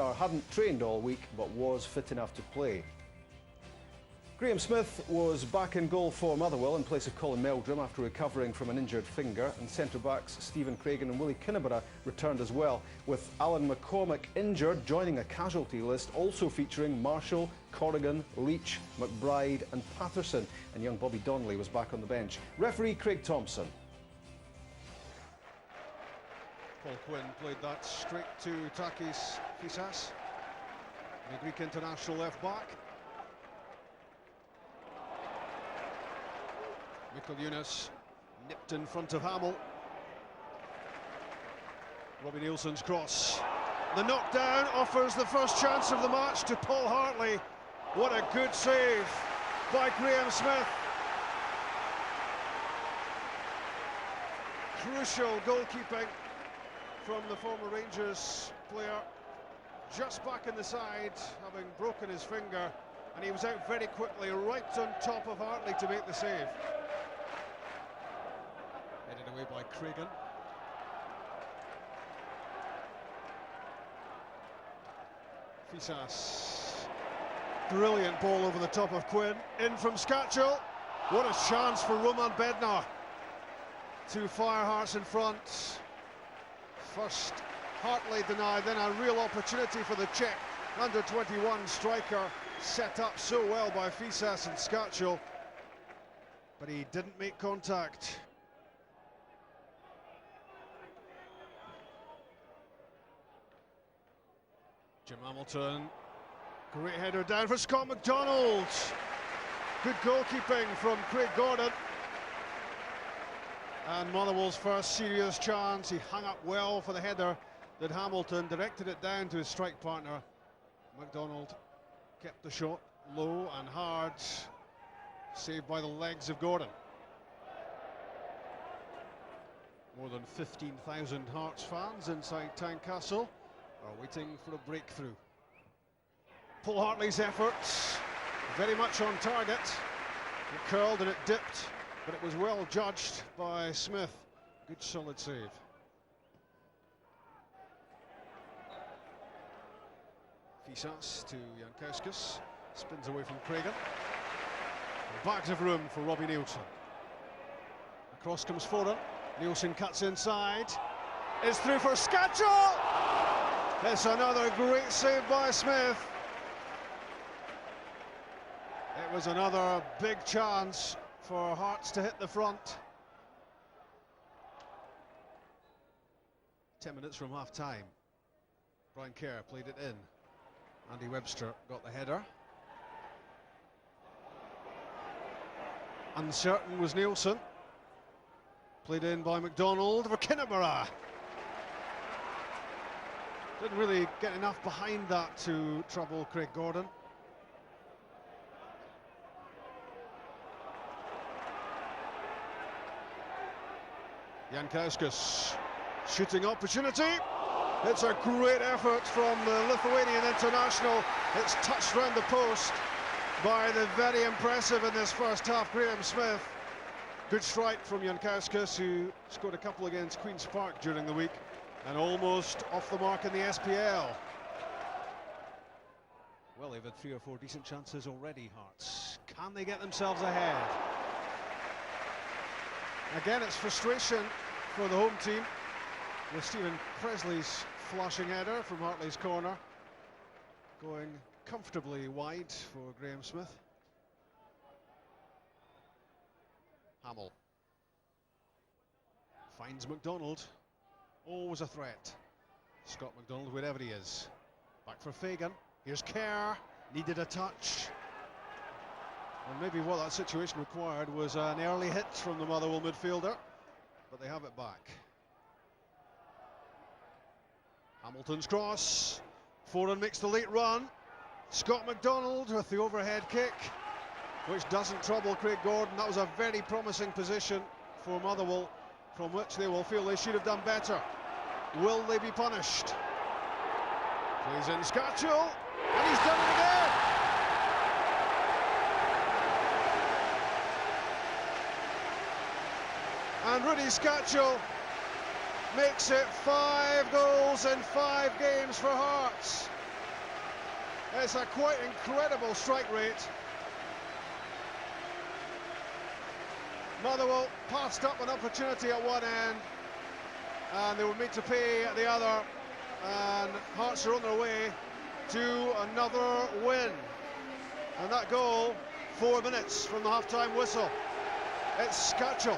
star hadn't trained all week but was fit enough to play. Graham Smith was back in goal for Motherwell in place of Colin Meldrum after recovering from an injured finger, and centre-backs Stephen Craigan and Willie Kinniburgh returned as well, with Alan McCormick injured joining a casualty list also featuring Marshall, Corrigan, Leach, McBride and Patterson, and young Bobby Donnelly was back on the bench. Referee Craig Thompson. Paul Quinn played that straight to Takis Fisas, the Greek international left back. Mikkel Yunus nipped in front of Hamill. Robbie Nielsen's cross. The knockdown offers the first chance of the match to Paul Hartley. What a good save by Graham Smith. Crucial goalkeeping from the former Rangers player. Just back in the side, having broken his finger, and he was out very quickly, right on top of Hartley to make the save. Headed away by Craigan. Fisas. Brilliant ball over the top of Quinn. In from Skatchel. What a chance for Roman Bednar to fire Hearts in front. First Hartley denied, then a real opportunity for the Czech under-21 striker, set up so well by Fisas and Skatchel, but he didn't make contact. Jim Hamilton, great header down for Scott McDonald. Good goalkeeping from Craig Gordon. And Motherwell's first serious chance. He hung up well for the header that Hamilton directed it down to his strike partner. McDonald kept the shot low and hard, saved by the legs of Gordon. More than 15,000 Hearts fans inside Tynecastle are waiting for a breakthrough. Paul Hartley's efforts very much on target. It curled and it dipped, but it was well judged by Smith. Good solid save. Fisas to Jankauskas, spins away from Craigan. Back of room for Robbie Nielsen. Across comes Foran. Nielsen cuts inside. It's through for Skatchel! It's another great save by Smith. It was another big chance for Hearts to hit the front. 10 minutes from half-time. Brian Kerr played it in. Andy Webster got the header. Uncertain was Nielsen. Played in by McDonald for Kinniburgh. Didn't really get enough behind that to trouble Craig Gordon. Jankauskas, shooting opportunity. It's a great effort from the Lithuanian international. It's touched round the post by the very impressive in this first half, Graham Smith. Good strike from Jankauskas, who scored a couple against Queen's Park during the week, and almost off the mark in the SPL. Well, they've had 3 or 4 decent chances already, Hearts. Can they get themselves ahead? Again, it's frustration for the home team, with Stephen Presley's flashing header from Hartley's corner going comfortably wide for Graham Smith. Hamill finds McDonald. Always a threat. Scott McDonald, wherever he is. Back for Fagan. Here's Kerr. Needed a touch. And maybe what that situation required was an early hit from the Motherwell midfielder, but they have it back. Hamilton's cross. Foran makes the late run. Scott McDonald with the overhead kick, which doesn't trouble Craig Gordon. That was a very promising position for Motherwell, from which they will feel they should have done better. Will they be punished? Plays in Skatchel, and he's done it again! And Rudy Skatchel makes it 5 goals in 5 games for Hearts. It's a quite incredible strike rate. Motherwell passed up an opportunity at one end, and they were made to pay at the other, and Hearts are on their way to another win. And that goal, 4 minutes from the half-time whistle. It's Scatchell.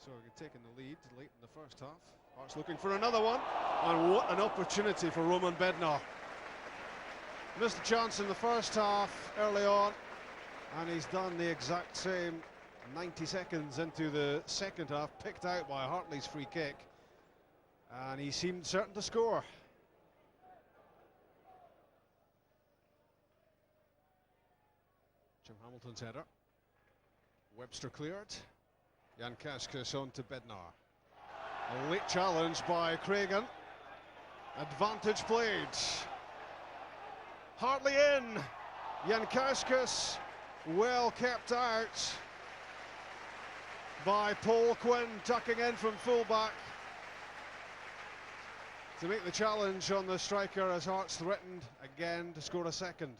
So we're taking the lead late in the first half. Hearts looking for another one, and what an opportunity for Roman Bednar. Missed a chance in the first half early on, and he's done the exact same 90 seconds into the second half, picked out by Hartley's free kick, and he seemed certain to score. Jim Hamilton's header. Webster cleared. Jan Kaskus on to Bednar. A late challenge by Craigan. Advantage played. Hartley in. Jan Kaskus well kept out by Paul Quinn, tucking in from fullback to make the challenge on the striker as Hearts threatened again to score a second.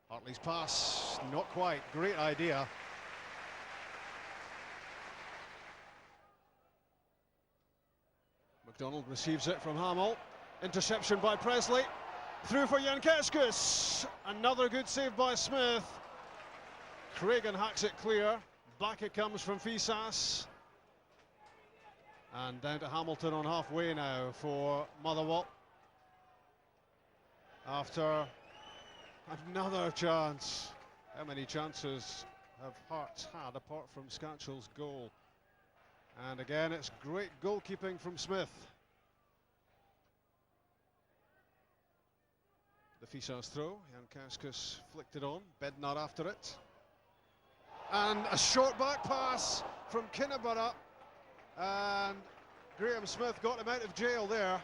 Hartley's pass, not quite, great idea. McDonald receives it from Hamill. Interception by Presley. Through for Jan Kaskus. Another good save by Smith. Craigan hacks it clear. Back it comes from Fisas. And down to Hamilton on halfway now for Motherwell. After another chance. How many chances have Hearts had apart from Scatchell's goal? And again, it's great goalkeeping from Smith. The Fisas throw, Jan Kaskus flicked it on, Bednar after it. And a short back pass from Kinneborough. And Graham Smith got him out of jail there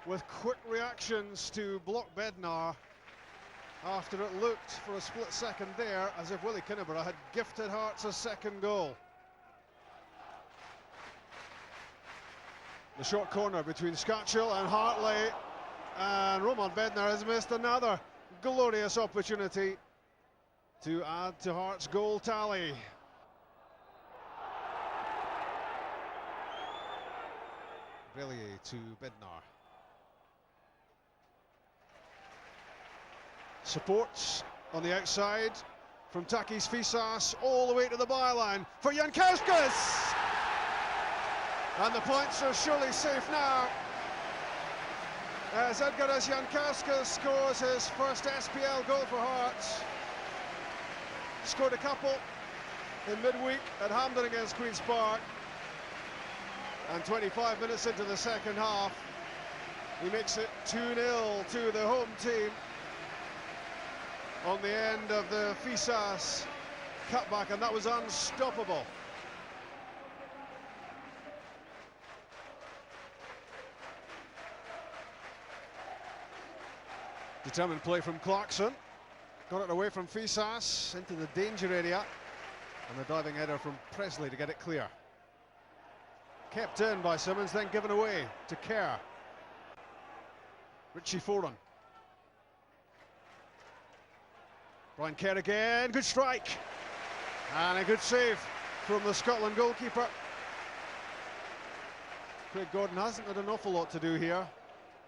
with quick reactions to block Bednar after it looked for a split second there as if Willie Kinneborough had gifted Hearts a second goal. The short corner between Scatchell and Hartley, and Roman Bednar has missed another glorious opportunity to add to Hearts' goal tally. Bellier to Bednar. Supports on the outside from Takis Fisas all the way to the byline for Jan Kaskus. And the points are surely safe now, as Edgaras Jan Kaskus scores his first SPL goal for Hearts. Scored a couple in midweek at Hampden against Queen's Park. And 25 minutes into the second half, he makes it 2-0 to the home team on the end of the Fisas cutback, and that was unstoppable. Determined play from Clarkson. Got it away from Fisas into the danger area. And the diving header from Presley to get it clear. Kept in by Simmons, then given away to Kerr. Richie Foran. Brian Kerr again, good strike. And a good save from the Scotland goalkeeper. Craig Gordon hasn't had an awful lot to do here,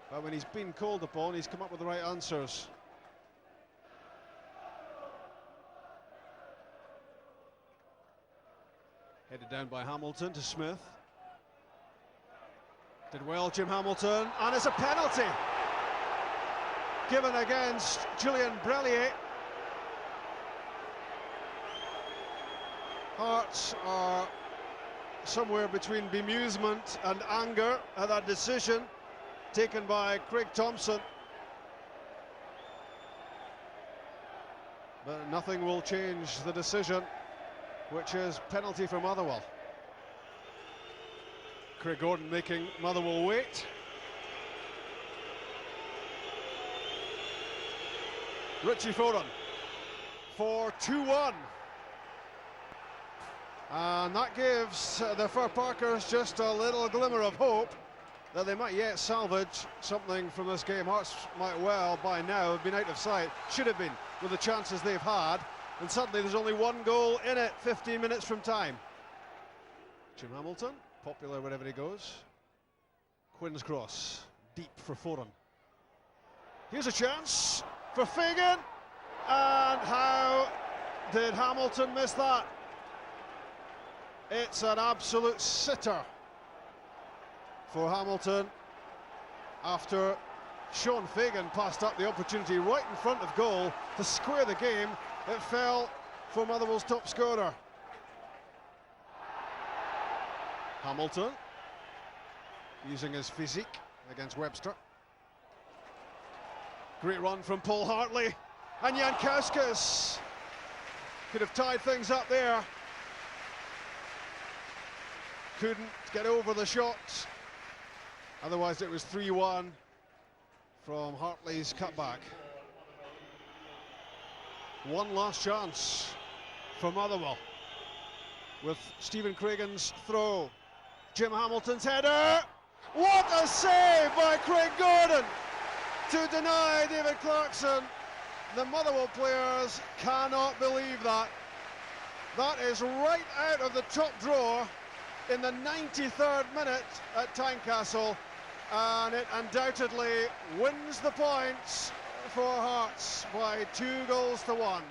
but when he's been called upon, he's come up with the right answers. Headed down by Hamilton to Smith. Did well, Jim Hamilton, and it's a penalty given against Julien Brellier. Hearts are somewhere between bemusement and anger at that decision taken by Craig Thompson. But nothing will change the decision, which is penalty for Motherwell. Craig Gordon making Motherwell wait. Richie Foran for 2-1. And that gives the Fir Parkers just a little glimmer of hope that they might yet salvage something from this game. Hearts might well, by now, have been out of sight. Should have been, with the chances they've had. And suddenly there's only one goal in it, 15 minutes from time. Jim Hamilton, popular wherever he goes. Quinn's cross, deep for Foran. Here's a chance for Fagan. And how did Hamilton miss that? It's an absolute sitter for Hamilton after Sean Fagan passed up the opportunity right in front of goal to square the game. It fell for Motherwell's top scorer. Hamilton using his physique against Webster. Great run from Paul Hartley, and Jankowskis could have tied things up there. Couldn't get over the shot. Otherwise it was 3-1 from Hartley's cutback. One last chance for Motherwell with Stephen Craigan's throw. Jim Hamilton's header. What a save by Craig Gordon to deny David Clarkson. The Motherwell players cannot believe that. That is right out of the top drawer in the 93rd minute at Tynecastle, and it undoubtedly wins the points for Hearts by 2-1.